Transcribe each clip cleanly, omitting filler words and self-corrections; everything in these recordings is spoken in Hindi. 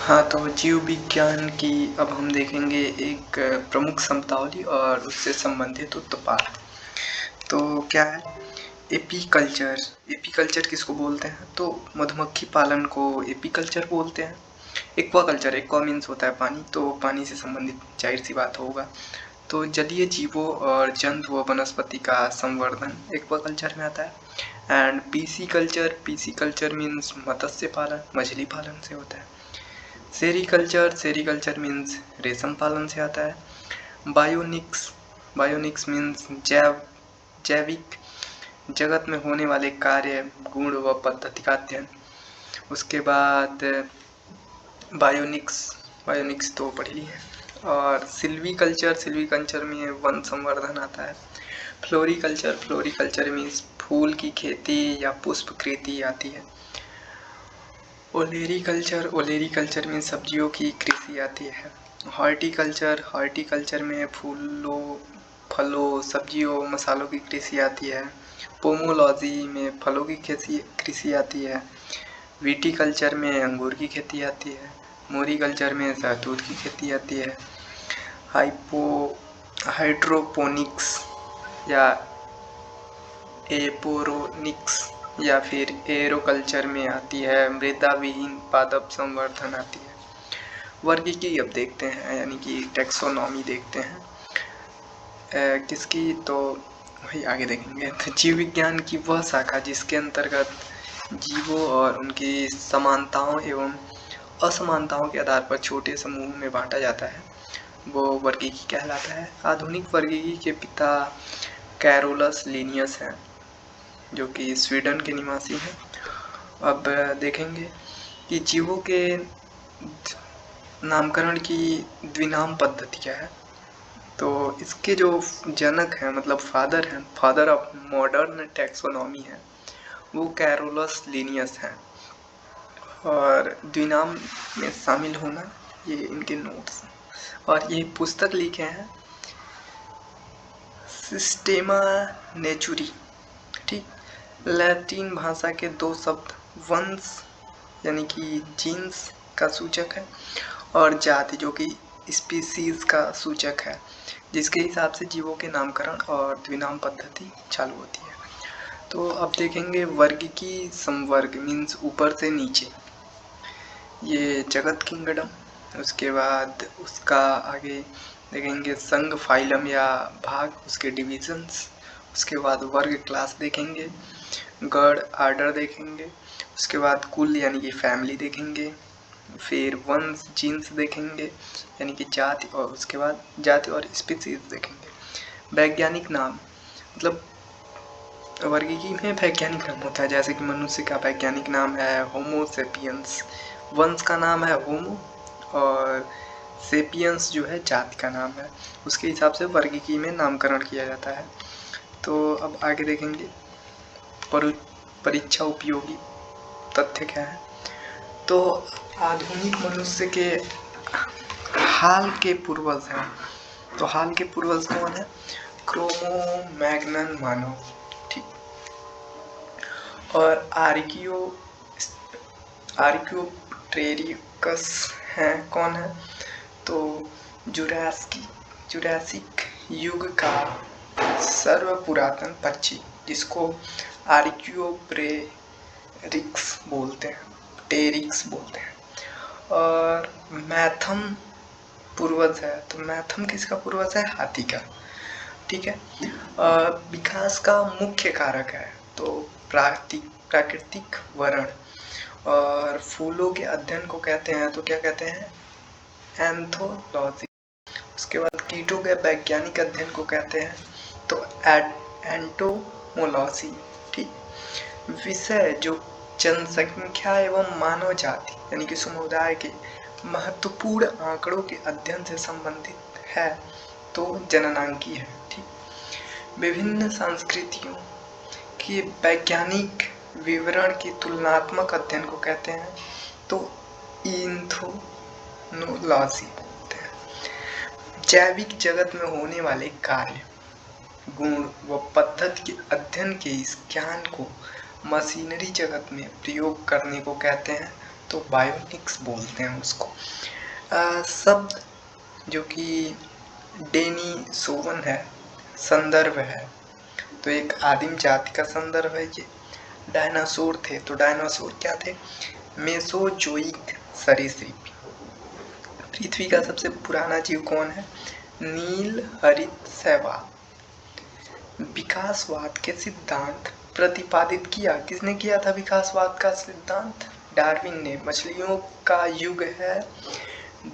हाँ, तो जीव विज्ञान की अब हम देखेंगे एक प्रमुख शब्दावली और उससे संबंधित उत्पाद। तो क्या है एपीकल्चर? एपीकल्चर किसको बोलते हैं? तो मधुमक्खी पालन को एपीकल्चर बोलते हैं। एक्वाकल्चर, एक्वा मीन्स होता है पानी, तो पानी से संबंधित जाहिर सी बात होगा। तो जलीय जीवों और जंतु व वनस्पति का संवर्धन एक्वाकल्चर में आता है। एंड पीसीकल्चर, पीसीकल्चर मीन्स मत्स्य पालन, मछली पालन से होता है। सेरीकल्चर, सेरीकल्चर मीन्स रेशम पालन से आता है। बायोनिक्स, बायोनिक्स मीन्स जैविक जगत में होने वाले कार्य, गुण व पद्धति का अध्ययन। उसके बाद बायोनिक्स, बायोनिक्स तो पढ़ ली है। और सिल्वीकल्चर, सिल्वीकल्चर में वन संवर्धन आता है। फ्लोरीकल्चर, फ्लोरीकल्चर मीन्स फूल की खेती या पुष्प कृषि आती है। ओलेरीकल्चर, ओलेरीकल्चर में सब्जियों की कृषि आती है। हॉर्टिकल्चर, हॉर्टिकल्चर में फूलों, फलों, सब्जियों, मसालों की कृषि आती है। पोमोलॉजी में फलों की कृषि आती है। विटीकल्चर में अंगूर की खेती आती है। मोरीकल्चर में शहतूत की खेती आती है। हाइड्रोपोनिक्स या एपोरोनिक्स या फिर एरोकल्चर में आती है मृदा विहीन पादप संवर्धन आती है। वर्गीकी अब देखते हैं, यानी कि टैक्सोनॉमी देखते हैं किसकी, तो वही आगे देखेंगे। तो जीव विज्ञान की वह शाखा जिसके अंतर्गत जीवों और उनकी समानताओं एवं असमानताओं के आधार पर छोटे समूह में बांटा जाता है, वो वर्गीकी कहलाता है। आधुनिक वर्गीकी के पिता कैरोलस लिनियस हैं, जो कि स्वीडन के निवासी हैं। अब देखेंगे कि जीवों के नामकरण की द्विनाम पद्धति क्या है। तो इसके जो जनक हैं, मतलब फादर हैं, फादर ऑफ मॉडर्न टैक्सोनॉमी है, वो कैरोलस लिनियस हैं। और द्विनाम में शामिल होना, ये इनके नोट्स, और ये पुस्तक लिखे हैं सिस्टेमा नेचुरी, ठीक। लैटिन भाषा के दो शब्द वंश यानी कि जीन्स का सूचक है, और जाति जो कि स्पीसीज का सूचक है, जिसके हिसाब से जीवों के नामकरण और द्विनाम पद्धति चालू होती है। तो अब देखेंगे वर्गीकी संवर्ग मीन्स ऊपर से नीचे, ये जगत किंगडम। उसके बाद उसका आगे देखेंगे संघ, फाइलम या भाग, उसके डिविजन्स। उसके बाद वर्ग, क्लास देखेंगे। गण, आर्डर देखेंगे। उसके बाद कुल यानी कि फैमिली देखेंगे। फिर वंश, जीन्स देखेंगे यानी कि जाति, और उसके बाद जाति और स्पीसीज देखेंगे। वैज्ञानिक नाम, मतलब वर्गीकी में वैज्ञानिक नाम होता है, जैसे कि मनुष्य का वैज्ञानिक नाम है होमो सेपियंस, वंश का नाम है होमो, और सेपियंस जो है जाति का नाम है। उसके हिसाब से वर्गीकी में नामकरण किया जाता है। तो अब आगे देखेंगे परीक्षा उपयोगी तथ्य क्या है। तो आधुनिक मनुष्य के हाल के पूर्वज हैं, तो हाल के पूर्वज कौन है? क्रोमैग्नन मानव, ठीक। और आर्कियोप्टेरिकस हैं, कौन है? तो जुरासिक युग का सर्व पुरातन पक्षी, जिसको आर्कियोप्टेरिक्स बोलते हैं, टेरिक्स बोलते हैं। और मैथम पूर्वज है, तो मैथम किसका पूर्वज है? हाथी का, ठीक है। विकास का मुख्य कारक है, तो प्राकृतिक वर्ण। और फूलों के अध्ययन को कहते हैं, तो क्या कहते हैं? एंथोलॉजी। उसके बाद कीटों के वैज्ञानिक अध्ययन को कहते हैं, तो एंटोमोलॉजी, ठीक। विषय जो जनसंख्या एवं मानव जाति यानी कि समुदाय के महत्वपूर्ण आंकड़ों के अध्ययन से संबंधित है, तो जननांकी है, ठीक। विभिन्न संस्कृतियों के वैज्ञानिक विवरण की तुलनात्मक अध्ययन को कहते हैं, तो इथनोलॉजी बोलते हैं। जैविक जगत में होने वाले कार्य, गुण व पद्धति के अध्ययन के इस ज्ञान को मशीनरी जगत में प्रयोग करने को कहते हैं, तो बायोनिक्स बोलते हैं उसको। शब्द जो कि डेनिसोवन है, संदर्भ है, तो एक आदिम जाति का संदर्भ है ये। डायनासोर थे, तो डायनासोर क्या थे? मेसोजोइक सरीसृप। पृथ्वी का सबसे पुराना जीव कौन है? नील हरित शैवाल। विकासवाद के सिद्धांत प्रतिपादित किया, किसने किया था विकासवाद का सिद्धांत? डार्विन ने। मछलियों का युग है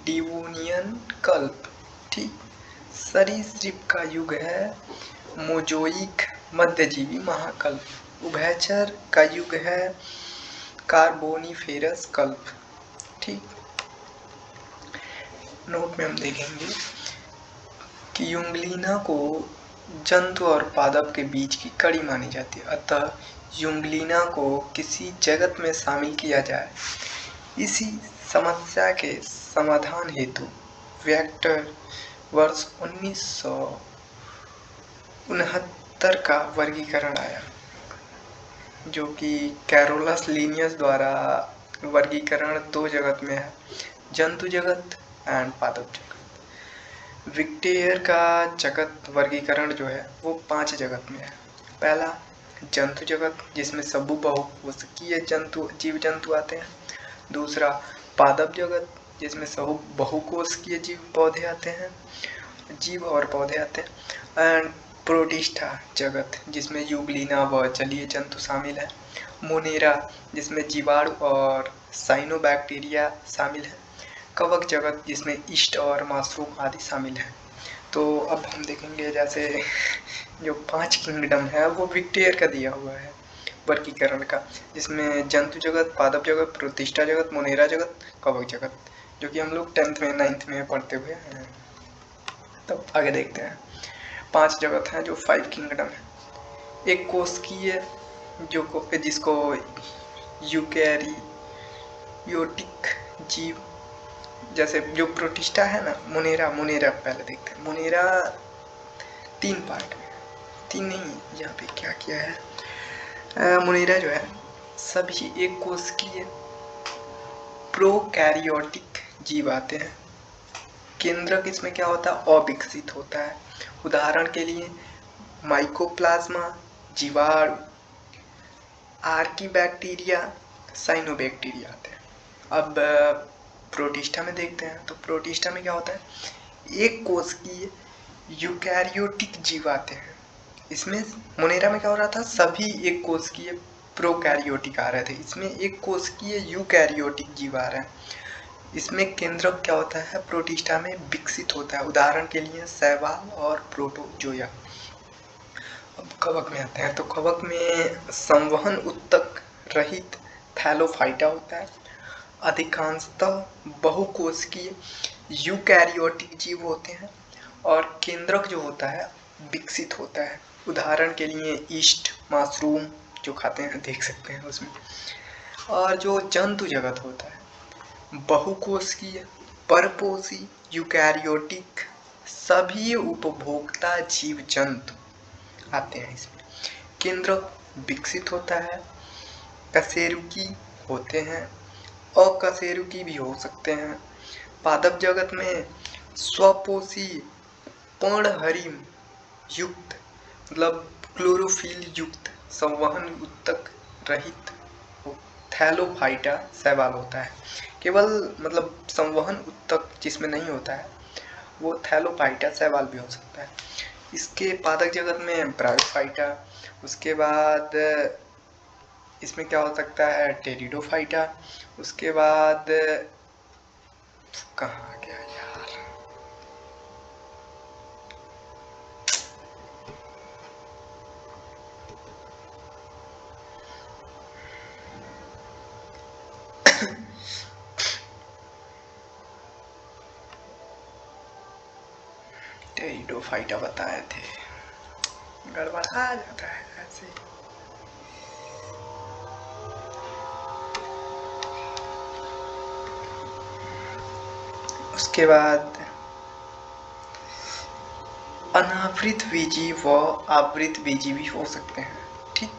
डिवोनियन कल्प, ठीक। सरीसृप का युग है मोजोइक मध्यजीवी महाकल्प। उभयचर का युग है कार्बोनिफेरस कल्प, ठीक। नोट में हम देखेंगे कि युंगलीना को जंतु और पादप के बीच की कड़ी मानी जाती है, अतः युंगलीना को किसी जगत में शामिल किया जाए। इसी समस्या के समाधान हेतु वेक्टर वर्ष 1969 का वर्गीकरण आया, जो कि कैरोलस लिनियस द्वारा वर्गीकरण 2 जगत में है, जंतु जगत एंड पादप जगत। विक्टेयर का जगत वर्गीकरण जो है वो 5 जगत में है। पहला जंतु जगत, जिसमें सब्बू बहुकोशिकीय जीव जंतु आते हैं। दूसरा पादप जगत, जिसमें सब बहुकोशिकीय जीव पौधे आते हैं, जीव और पौधे आते हैं। एंड प्रोटिस्टा जगत, जिसमें युगलीना व जलीय जंतु शामिल है। मोनेरा, जिसमें जीवाणु और साइनोबैक्टीरिया शामिल है। कवक जगत, जिसमें ईस्ट और मशरूम आदि शामिल है। तो अब हम देखेंगे जैसे जो 5 किंगडम है वो विक्टेयर का दिया हुआ है वर्गीकरण का, जिसमें जंतु जगत, पादप जगत, प्रोटिस्टा जगत, मोनेरा जगत, कवक जगत, जो कि हम लोग 10th में 9th में पढ़ते हुए हैं। तब आगे देखते हैं। 5 जगत हैं जो 5 किंगडम है। एक कोशिकीय जिसको यूकैरियोटिक जीव, जैसे जो प्रोटिस्टा है ना, मोनेरा पहले देखते हैं। मोनेरा 3 पार्ट में, 3 नहीं, यहाँ पे क्या किया है, मोनेरा जो है सभी एक कोशिकीय प्रोकैरियोटिक जीव आते हैं। केंद्रक इसमें क्या होता है? अविकसित होता है। उदाहरण के लिए माइकोप्लाज्मा, जीवाणु, आर्कीबैक्टीरिया, साइनोबैक्टीरिया आते हैं। अब प्रोटिस्टा में देखते हैं, तो प्रोटिस्टा में क्या होता है? एक कोशिकीय यूकैरियोटिक जीव आते हैं। इसमें मोनेरा में क्या हो रहा था? सभी एक कोशिकीय प्रोकैरियोटिक आ रहे थे, इसमें एक कोशिकीय यूकैरियोटिक जीव आ रहे हैं। इसमें केंद्रक क्या होता है? प्रोटिस्टा में विकसित होता है। उदाहरण के लिए शैवाल और प्रोटोजोया। अब कवक में आते हैं, तो कवक में संवहन उत्तक रहित थैलोफाइटा होता है। अधिकांशतः बहुकोशिकीय यूकैरियोटिक जीव होते हैं और केंद्रक जो होता है विकसित होता है। उदाहरण के लिए ईस्ट, मशरूम जो खाते हैं देख सकते हैं उसमें। और जो जंतु जगत होता है बहुकोशिकीय, परपोषी, यूकैरियोटिक, सभी उपभोक्ता जीव जंतु आते हैं इसमें। केंद्रक विकसित होता है, कशेरुकी होते हैं, अकशेरुकी भी हो सकते हैं। पादप जगत में स्वपोषी, पर्णहरिम युक्त, मतलब क्लोरोफिल युक्त, संवहन उत्तक रहित थैलोफाइटा शैवाल होता है। केवल मतलब संवहन उत्तक जिसमें नहीं होता है वो थैलोफाइटा शैवाल भी हो सकता है। इसके पादप जगत में ब्रायोफाइटा, उसके बाद इसमें क्या हो सकता है? टेरिडोफाइटा, उसके बाद कहाँ गया यार, टेरिडोफाइटा बताए थे, गड़बड़ा जाता है ऐसे। उसके बाद अनावृत बीजी व आवृत बीजी भी हो सकते हैं, ठीक।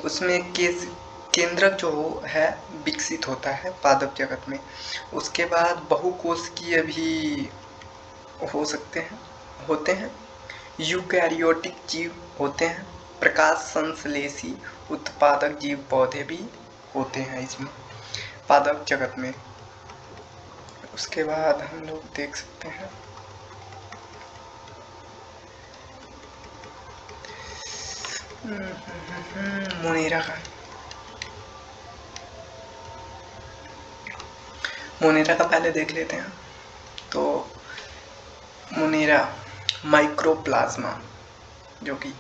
उसमें केंद्रक जो है विकसित होता है पादप जगत में। उसके बाद बहुकोशिकीय भी हो सकते हैं, होते हैं। यूकैरियोटिक जीव होते हैं। प्रकाश संश्लेषी उत्पादक जीव पौधे भी होते हैं इसमें पादप जगत में। उसके बाद हम लोग देख सकते हैं मोनेरा का पहले देख लेते हैं। तो मोनेरा माइक्रोप्लाज्मा, जो कि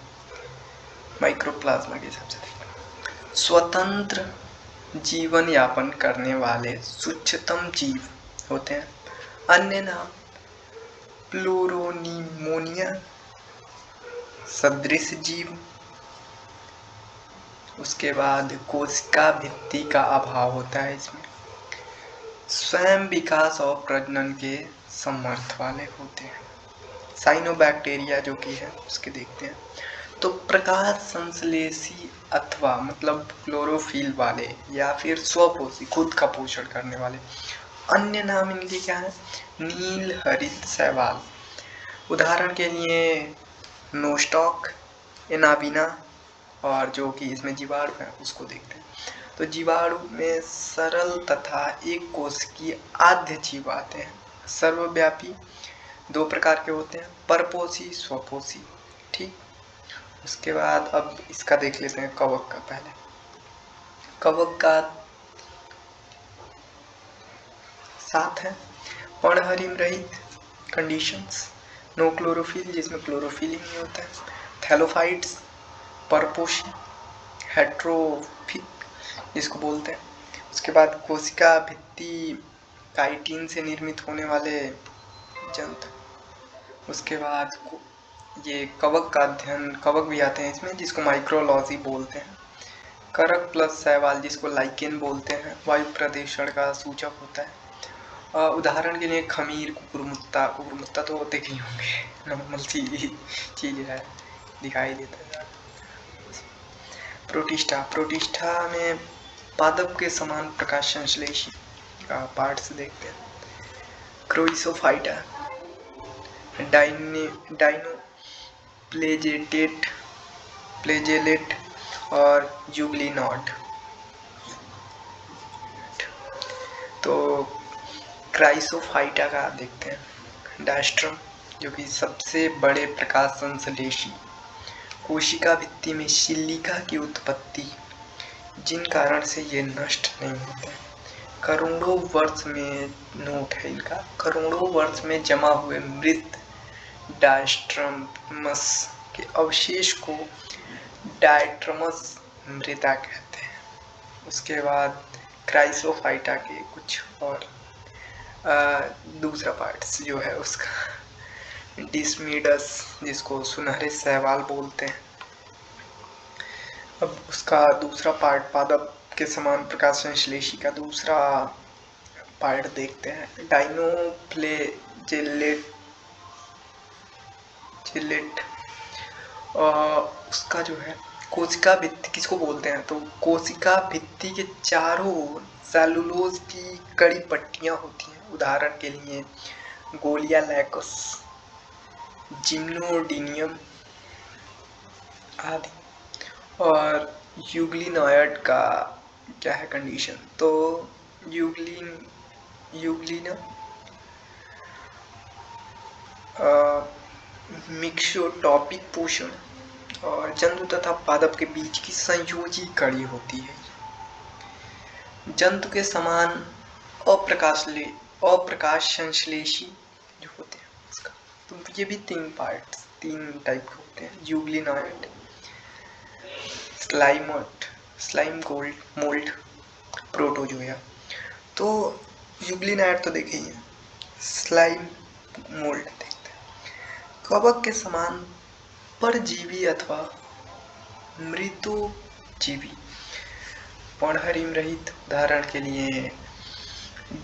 माइक्रोप्लाज्मा के हिसाब से स्वतंत्र जीवन यापन करने वाले सूक्ष्मतम जीव होते हैं। अन्य नाम प्लूरोनीमोनिया सदृश जीव। उसके बाद कोशिका भित्ति का अभाव होता है इसमें। स्वयं विकास और प्रजनन के समर्थ वाले होते हैं। साइनोबैक्टीरिया जो कि है उसके देखते हैं। तो प्रकाश संश्लेषी अथवा मतलब क्लोरोफिल वाले या फिर स्वपोषी, खुद का पोषण करने वाले। अन्य नाम इनके क्या है? नील हरित शैवाल। उदाहरण के लिए नोस्टॉक, एनाबिना, और जो कि इसमें जीवाणु है उसको देखते हैं। तो जीवाणु में सरल तथा एक कोशिकीय आद्य जीव आते हैं। सर्वव्यापी दो प्रकार के होते हैं, परपोषी, स्वपोषी। ठीक। उसके बाद अब इसका देख लेते हैं कवक का। पहले कवक का 7 है। पर्णहरिम रहित कंडीशंस, नो क्लोरोफिल जिसमें क्लोरोफिल ही नहीं होता है। थैलोफाइट्स परपोषी, हेट्रोफिक जिसको बोलते हैं। उसके बाद कोशिका भित्ति काइटिन से निर्मित होने वाले जंतु। उसके बाद ये कवक का अध्ययन, कवक भी आते हैं इसमें जिसको माइक्रोलॉजी बोलते हैं। करक प्लस शैवाल जिसको लाइकेन बोलते हैं, वायु प्रदूषण का सूचक होता है। उदाहरण के लिए खमीर, कुकुरमुत्ता। कुकुरमुत्ता तो देखे ही होंगे, नॉर्मल चीज है, दिखाई देता है। प्रोटिस्टा, प्रोटिस्टा में पादप के समान प्रकाश संश्लेषी का पार्ट्स देखते हैं। क्रोइसोफाइटा, डाइनो प्लेजेलेट और यूग्लिनॉड। तो क्राइसोफाइटा का देखते हैं। डायस्ट्रम जो कि सबसे बड़े प्रकाश संश्लेषी, कोशिका भित्ति में सिलिका की उत्पत्ति जिन कारण से ये नष्ट नहीं होते। करोड़ों वर्ष में, नोट है इनका, करोड़ों वर्ष में जमा हुए मृत डायस्ट्रमस के अवशेष को डायट्रमस मृदा कहते हैं। उसके बाद क्राइसोफाइटा के कुछ और दूसरा पार्ट्स जो है उसका डिस्मिडस जिसको सुनहरे शैवाल बोलते हैं। अब उसका दूसरा पार्ट, पादप के समान प्रकाश संश्लेषी का दूसरा पार्ट देखते हैं। डाइनोफ्लेजेलेट। उसका जो है कोशिका भित्ति किसको बोलते हैं? तो कोशिका भित्ति के चारों ओर सेलुलोज की कड़ी पट्टियां होती हैं। उदाहरण के लिए गोलिया लैकस, जिम्नोडिनियम आदि। और यूग्लिनॉयड का क्या है कंडीशन? तो यूग्लिना मिक्सोटॉपिक पोषण और जंतु तथा पादप के बीच की संयोजी कड़ी होती है। जंतु के समान अप्रकाश संश्लेषी जो होते हैं उसका। तो ये भी 3 टाइप के होते हैं। यूग्लिनॉयड, स्लाइम मोल्ड, प्रोटोजोया। तो यूग्लिनॉयड तो देखे ही है, स्लाइम मोल्ड देखते हैं। कवक के समान परजीवी अथवा मृतोजीवी, पर्णहरिम रहित। उदाहरण के लिए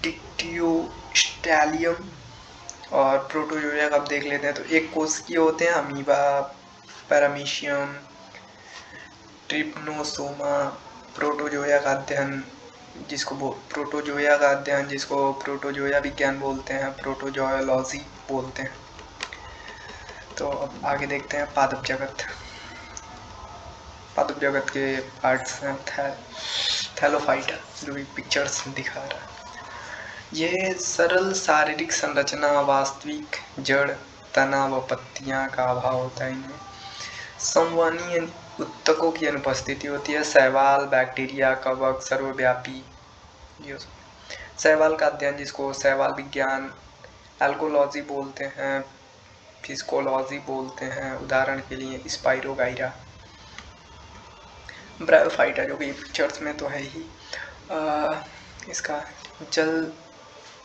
डिक्टियोस्टैलियम और प्रोटोजोया का आप देख लेते हैं। तो एक कोशिकीय होते हैं, अमीबा, पैरामीशियम, ट्रिप्नोसोमा, प्रोटोजोया का अध्ययन जिसको प्रोटोजोया विज्ञान बोलते हैं, प्रोटोजोयोलॉजी बोलते हैं। तो अब आगे देखते हैं पादप जगत। पादप जगत के पार्ट्स हैं थैलोफाइटा, जो भी पिक्चर्स दिखा रहा है। ये सरल शारीरिक संरचना, वास्तविक जड़, तना व पत्तियां का अभाव होता है इनमें। संवहनीय उत्तकों की अनुपस्थिति होती है। शैवाल, बैक्टीरिया, कवक, सर्वव्यापी। शैवाल का अध्ययन जिसको शैवाल विज्ञान, एल्कोलॉजी बोलते हैं, फिजिकोलॉजी बोलते हैं। उदाहरण के लिए स्पाइरोगाइरा। ब्रायोफाइटा जो कि पिक्चर्स में तो है ही, इसका जल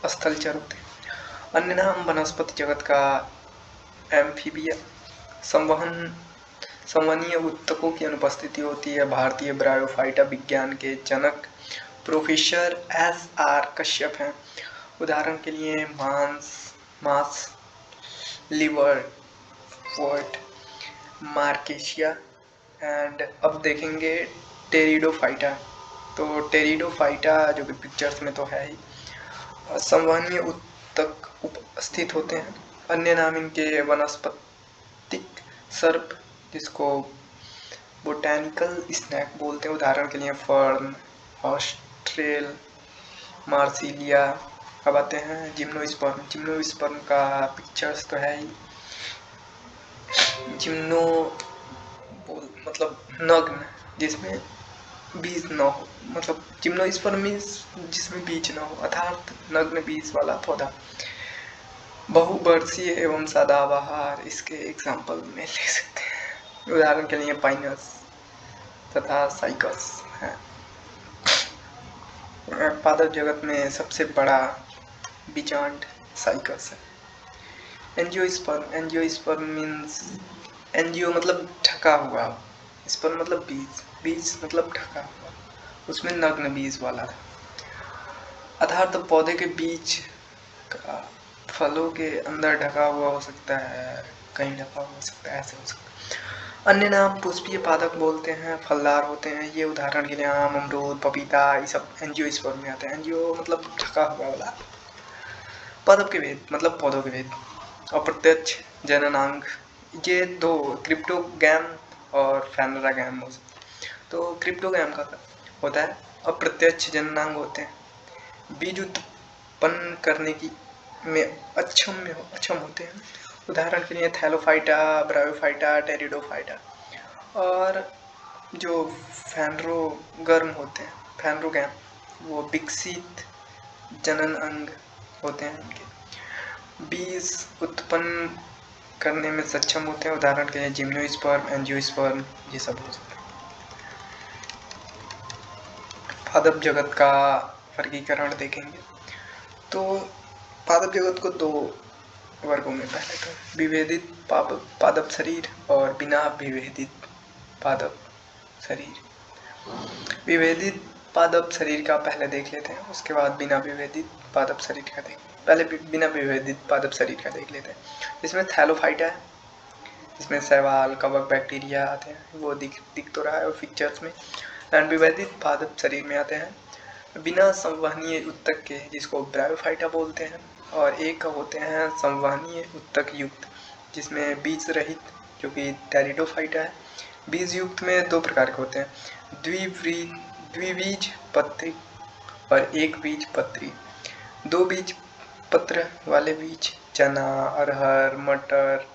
स्थलचर होते हैं। अन्य नाम वनस्पति जगत का एम्फीबिया। संवहनीय उत्तकों की अनुपस्थिति होती है। भारतीय ब्रायोफाइटा विज्ञान के जनक प्रोफेसर SR कश्यप हैं। उदाहरण के लिए मांस, लिवर, वॉट, मार्केशिया एंड अब देखेंगे टेरिडोफाइटा। तो टेरिडोफाइटा जो कि पिक्चर्स में तो है ही, संवहनीय उत्तक उपस्थित होते हैं। अन्य नाम इनके वनस्पतिक सर्प, जिसको बोटैनिकल स्नैक बोलते हैं। उदाहरण के लिए फर्न, ऑस्ट्रेल, मार्सिलिया। अब आते हैं जिम्नोस्पर्म। जिम्नोस्पर्म का पिक्चर्स तो है ही। जिम्नो मतलब नग्न, जिसमें बीज न हो, मतलब जिम्नोस्पर्म मीन्स जिसमें बीज न हो, अर्थात नग्न बीज वाला पौधा। बहुवर्षीय एवं सदाबहार इसके एग्जाम्पल में ले सकते हैं। उदाहरण के लिए पाइनस तथा साइकस है। पादप जगत में सबसे बड़ा बीजांड साइकस है। एंजियोस्पर्म मीन्स, एंजियो मतलब ढका हुआ, स्पर्म मतलब बीज मतलब ढका हुआ, उसमें नग्न बीज वाला था। अर्थात पौधे के बीज का फलों के अंदर ढका हुआ हो सकता है, कहीं ढका हुआ हो सकता है, ऐसे हो सकता है। अन्य नाम पुष्पीय पादप बोलते हैं, फलदार होते हैं ये। उदाहरण के लिए आम, अमरूद, पपीता, ये सब एंजियोस्पर्म में आते हैं। एंजियो मतलब ढका हुआ वाला। पादप के भेद मतलब पौधों के भेद। अप्रत्यक्ष जननांग, ये दो क्रिप्टोगैम और फेनरागैम हो सकते हैं। तो क्रिप्टोगैम का होता है अप्रत्यक्ष जननांग होते हैं, बीज उत्पन्न करने की में अक्षम होते हैं। उदाहरण के लिए थैलोफाइटा, ब्रायोफाइटा, टेरिडोफाइटा। और जो फेनरोगर्म होते हैं, फेनरोगैम, वो विकसित जनन अंग होते हैं। इनके बीज उत्पन्न करने में सक्षम होते हैं। उदाहरण के लिए जिम्नोस्पर्म, एंजियोस्पर्म, ये सब हो सकते हैं। पादप जगत का वर्गीकरण देखेंगे तो पादप जगत को दो वर्गों में पहले तो विभेदित पादप शरीर और बिना विभेदित पादप शरीर। विभेदित पादप शरीर का पहले देख लेते हैं, उसके बाद बिना विभेदित पादप शरीर का पहले बिना विभेदित पादप शरीर का देख लेते हैं। इसमें थैलोफाइटा है, इसमें शैवाल, कवक, बैक्टीरिया आते हैं, वो दिख तो रहा है और पिक्चर्स में। एंड विभेदित पादप शरीर में आते हैं बिना संवहनीय उत्तक के, जिसको ब्रायोफाइटा बोलते हैं। और एक होते हैं संवहनीय उत्तक युक्त, जिसमें बीज रहित, जो कि टेरिडोफाइटा है। बीज युक्त में दो प्रकार के होते हैं, द्विबीज पत्री और एक बीज पत्री। दो बीज पत्र वाले बीज चना, अरहर, मटर,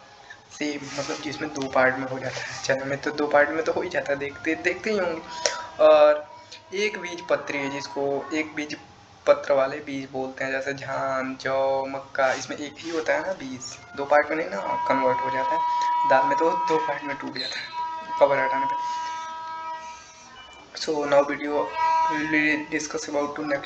सेब, मतलब जिसमें दो पार्ट में हो जाता है। चना में तो दो पार्ट में तो हो ही जाता है, देखते ही होंगे। और एक बीज पत्री है, जिसको एक बीज पत्र वाले बीज बोलते हैं, जैसे धान, जौ, मक्का। इसमें एक ही होता है ना बीज, दो पार्ट में नहीं ना कन्वर्ट हो जाता है। दाल में तो दो पार्ट में टूट जाता है कवर हटाने पे। So now video will discuss about to next